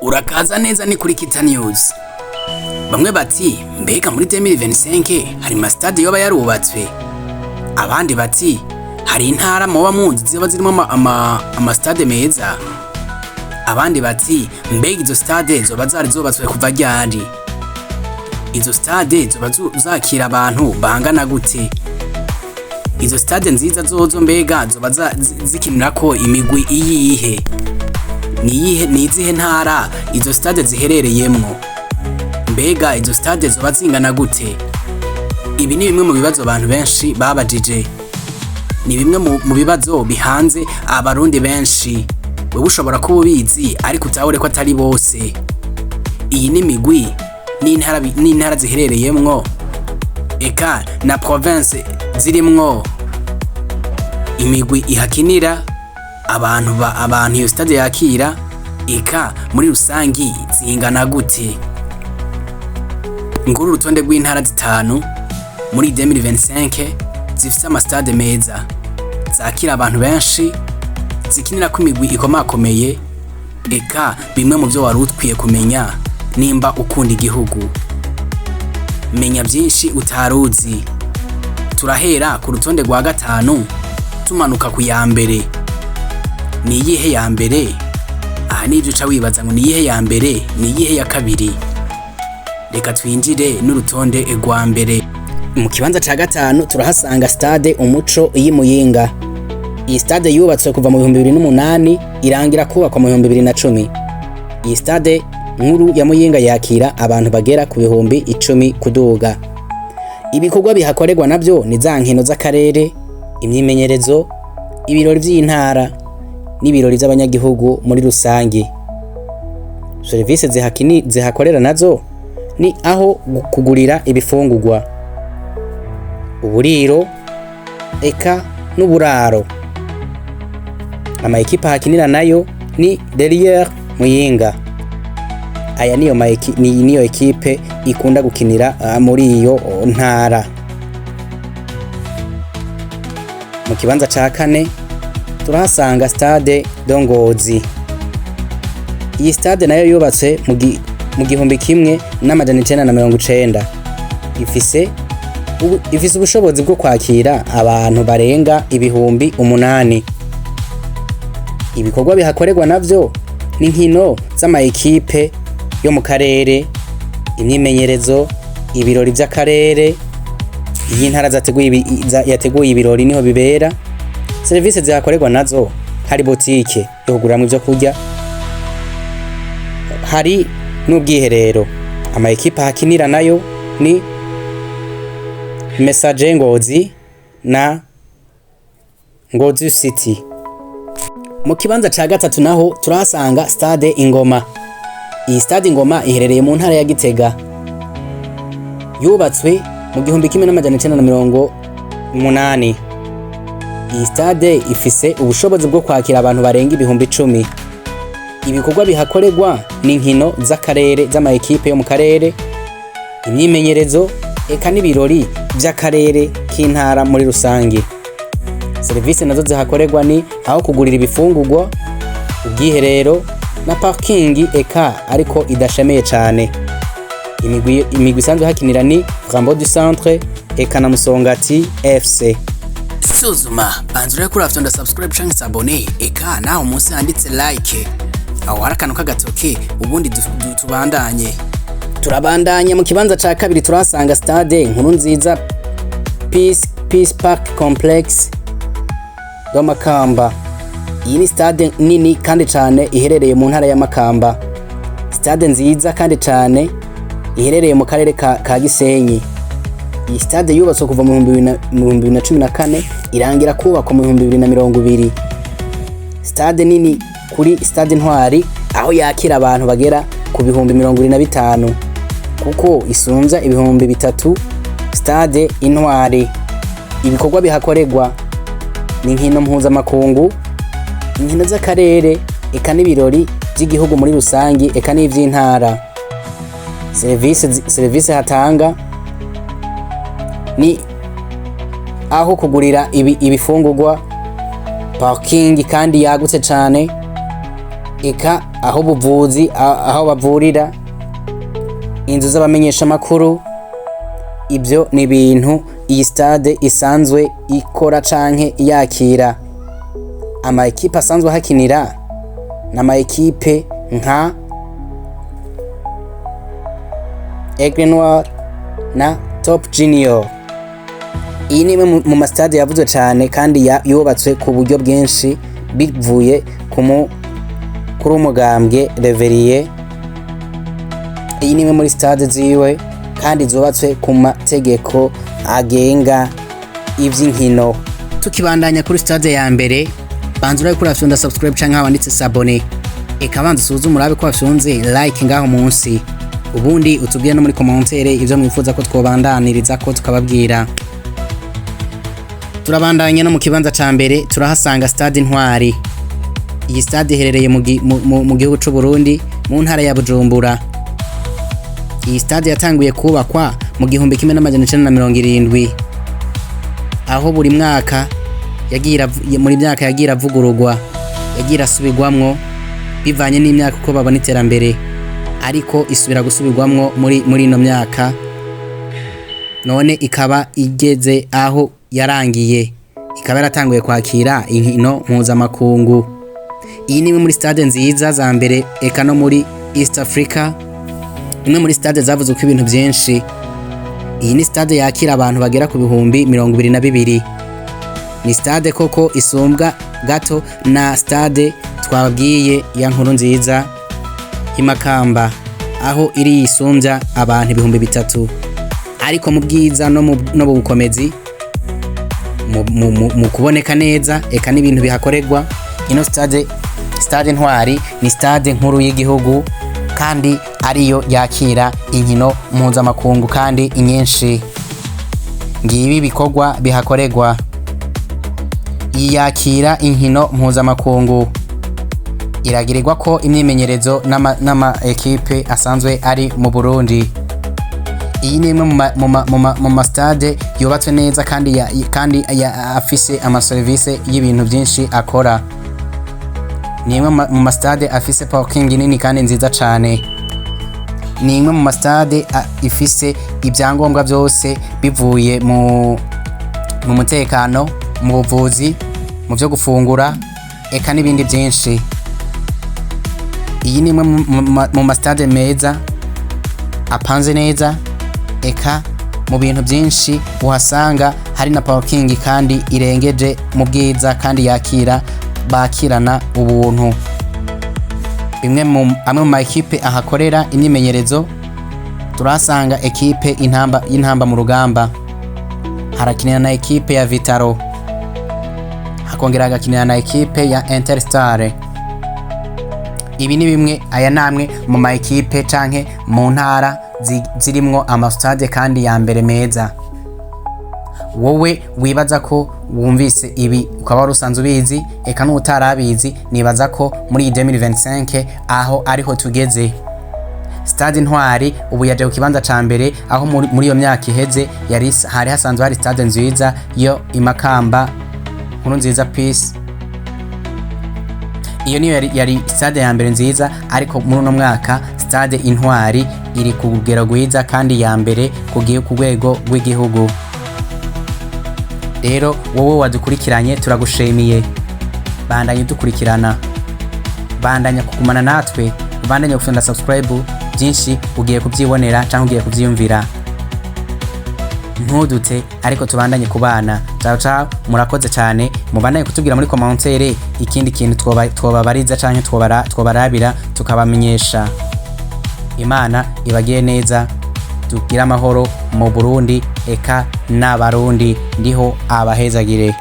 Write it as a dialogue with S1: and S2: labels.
S1: Urakaza neza ni kurikirana news. Bamwe bati mbega muri 2025 hari stade yoba yarubatswe. Abandi bati hari intara muba munzi ziba zirimo ama stade meza. Abandi bati mbega izo stade zoba zari zubatswe kuva ryari. Izo stade zoba zakira abantu bangana gute. Izo stade nziza zozo mbega zoba zikinira ko imigwi iyihe. Niyihe nizihe ntara izo stade ziherereyemwo. Mbega izo stade zoba zingana gute. Ibi ni bimwe mu bibazo abantu benshi babajije. Ni bimwe mu bibazo bihanze abarundi benshi. Wewe ushobora kuba ubizi ariko utahure ko atari bose. Iyi ni migwi n'intara ziherereyemwo. Eka na province zirimwo imigwi ihakinira abantu iyo stade yakira. Eka muri rusangi zingana gute. Nguru rutonde rw'intara zitanu muri 2025 zifite ama stade meza zakira abantu benshi zikinira ku imigwi ikomakomeye. Eka bimwe mu byo wari utwiye kumenya nimba ukunda igihugu. Menya byinshi utaruzi. Turahera ku rutonde rwa gatanu tumanuka ku ya mbere. Niyihe ya mbere? Aha nibyo uca wibaza ngo niyihe ya mbere, niyihe ya kabiri. Reka twinjire n'urutonde rwa mbere. Mu kibanza ca gatanu turahasanga stade umuco y'Imuyinga. Iyi stade yubatswe kuva mu 2008 irangira kubakwa mu 2010. Iyi stade nkuru ya Muyinga yakira abantu bagera ku 10,000 kuduga. Ibikorwa bihakorerwa navyo ni za nkino z'akarere, imyimenyerezo, ibirori by'intara n'ibirori by'abanyagihugu muri rusangi. Service zihakorera nazo ni aho kugurira ibifungurwa, uburiro, eka n'uburaro. Ama ekipa hakinira nayo ni derrière Muyinga. Aya niyo ekipe ikunda gukinira muri iyo ntara. Mu kibanza ca kane turahasanga stade Ngozi. Iyi stade nayo yubatse mu 1990. Ifise ubushobozi bwo kwakira abantu barenga 8,000. Ibikorwa bihakorerwa navyo ni nkino z'ama ekipe yo mu karere, imyimenyerezo, ibirori by'akarere. Iyi ntara yateguye ibirori niho bibera. Service zihakorerwa nazo hari boutique yo kuguramwa ibyo kurya, hari n'ubwiherero. Ama ekipa hakinira nayo ni Message Ngozi na Ngozi City. Mu kibanza ca gatatu naho turahasanga stade Ingoma. Iyi stade Ingoma iherereye mu ntara ya Gitega. Yubatswe mu 1980. Iyi stade ifise ubushobozi bwo kwakira abantu barenga 10,000. Ibikorwa bihakorerwa ni nkino z'akarere z'ama ekipe yo mu karere, imyimenyerezo, eka n'ibirori by'akarere k'intara muri rusangi. Service nazo zihakorerwa ni aho kugurira ibifungurwa, ubwiherero na parking, eka ariko idashemeye cyane. Imigwi isanzwe hakinira ni Rambo du Centre, eka na Musongati FC. Suzuma banzure kuri after subscribe canke s'abone, eka naho munsi handitse like. Aho harakano kagatoke ubundi tubandanye. Turabandanya mu kibanza ca kabiri turahasanga stade nkuru nziza Peace Park Complex do Makamba. Iyi ni stade nini kandi cyane iherereye mu ntara ya Makamba. Stade nziza kandi cyane iherereye mu karere ka Gisenyi. Iyi stade yubatswe kuva mu 2014 irangira kubakwa mu 2020. Stade nini kuri stadeintwari aho yakira abantu bagera ku 25,000 kuko isunza 3,000. Stade intwari. Ibikorwa bihakorerwa ni nkino mpuzamakungu, inkino z'akarere, eka n'ibirori by'igihugu muri rusangi, eka n'ivy'intara. Service hatanga ni aho kugurira ibifungurwa, parking kandi yagutse cyane, eka aho buvuzi, aho bavurira, inzu z'abamenyesha makuru. Ibyo ni ibintu iyi stade isanzwe ikora canke yakira. Ama ekipe asanzwe hakinira n'ama ekipe nka Aigle Noir na Top Junior. Iyi ni imwe mu mastade yavuzwe cyane kandi yubatswe ku buryo bwinshi bivuye kuri umugambwe Reveriye. Iyi ni imwe muri stade ziwe kandi zubatswe ku mategeko agenga ivy'inkino. Tukibandanya kuri stade ya mbere, banza urabe kuri afyonda subscribe canke wanditse s'abone, eka banza usuzume urabe ko afyonze like ngaho munsi, ubundi utubwire no muri commentaire ivyo mwifuza ko twobandaniriza ko tukababwira. Turabandanya no mu kibanza ca mbere turahasanga stade intwari. Iyi stade iherereye mu gihugu c'u Burundi mu ntara ya Bujumbura. Iyi stade yatanguye kubakwa mu 1970, aho buri mwaka muri myaka yagira avugururwa, yagira asubirwamwo bivanye n'imyaka uko babona iterambere, ariko isubira gusubirwamwo muri ino myaka, none ikaba igeze aho yarangiye, ikaba yaratanguye kwakira inkino mpuzamakungu. Iyi ni imwe muri stade nziza za mbere eka no muri East Africa, imwe muri stade zavuze ko ibintu byinshi. Iyi ni stade yakira abantu bagera ku bihumbi 22. Ni stade koko isumbwa gato na stade twabwiye ya nkuru nziza Imakamba, aho iri isumbya abantu 3000, ariko mu bwiza no mu bukomezi, mu kuboneka neza eka n'ibintu bihakorerwa. Ino stade intwari ni stade nkuru y'igihugu kandi ariyo yakira inkino mpuzamakungu kandi inyinshi. Ngibi bikorwa bihakorerwa: yakira inkino mpuzamakungu, iragirirwa ko imyimenyerezo n'ama ekipe asanzwe ari mu Burundi. Iyi ni imwe mu stade yubatswe neza kandi afise ama service y'ibintu byinshi akora. Ni imwe mu stade afise parking nini kandi nziza cyane. Ni imwe mu stade ifise ibyangombwa byose bivuye mu mutekano, mu buvuzi, mu byo gufungura eka n'ibindi byinshi. Iyi ni imwe mu stade meza apanze neza, eka mu bintu byinshi uhasanga hari na parking kandi irengeje mu bwiza kandi bakirana ubuntu. Amwe mu ekipe ahakorera imyimenyerezo turahasanga ekipe y'intamba mu rugamba, harakinira na ekipe ya Vitaro, hakongera hagakinira na ekipe ya Interstar. Ibi ni bimwe aya namwe mu ma ekipe canke mu ntara zirimwo amastade kandi ya mbere meza. Wowe wibaza ko wumvise ibi ukaba warusanzwe ubizi, eka n'utarabizi, nibaza ko muri 2025 aho ariho tugeze. Stade intwari ubu yaje ku kibanza ca mbere, aho muri iyo myaka iheze hari hasanzwe hari stade nziza yo Imakamba nkuru nziza Peace. Iyo niyo yari stade ya mbere nziza, ariko muri uno mwaka stade intwari iri kugera gwiza kandi ya mbere ku rwego rw'igihugu. Rero wowe wadukurikiranye turagushimiye, bandanye dukurikirana, bandanya kugumana natwe, bandanye gufunda subscribe, byinshi ugiye kubyibonera cyangwa ugiye kubyiyumvira. Ntudute ariko tubandanye kubana. Ciao, murakoze cyane, mubandanye kutubwira muri commentaire ikindi kintu twobabariza cyangwa twobarabira tukabamenyesha. Imana ibagiye neza, tugira amahoro mu Burundi eka n'abarundi, ndiho abahezagire.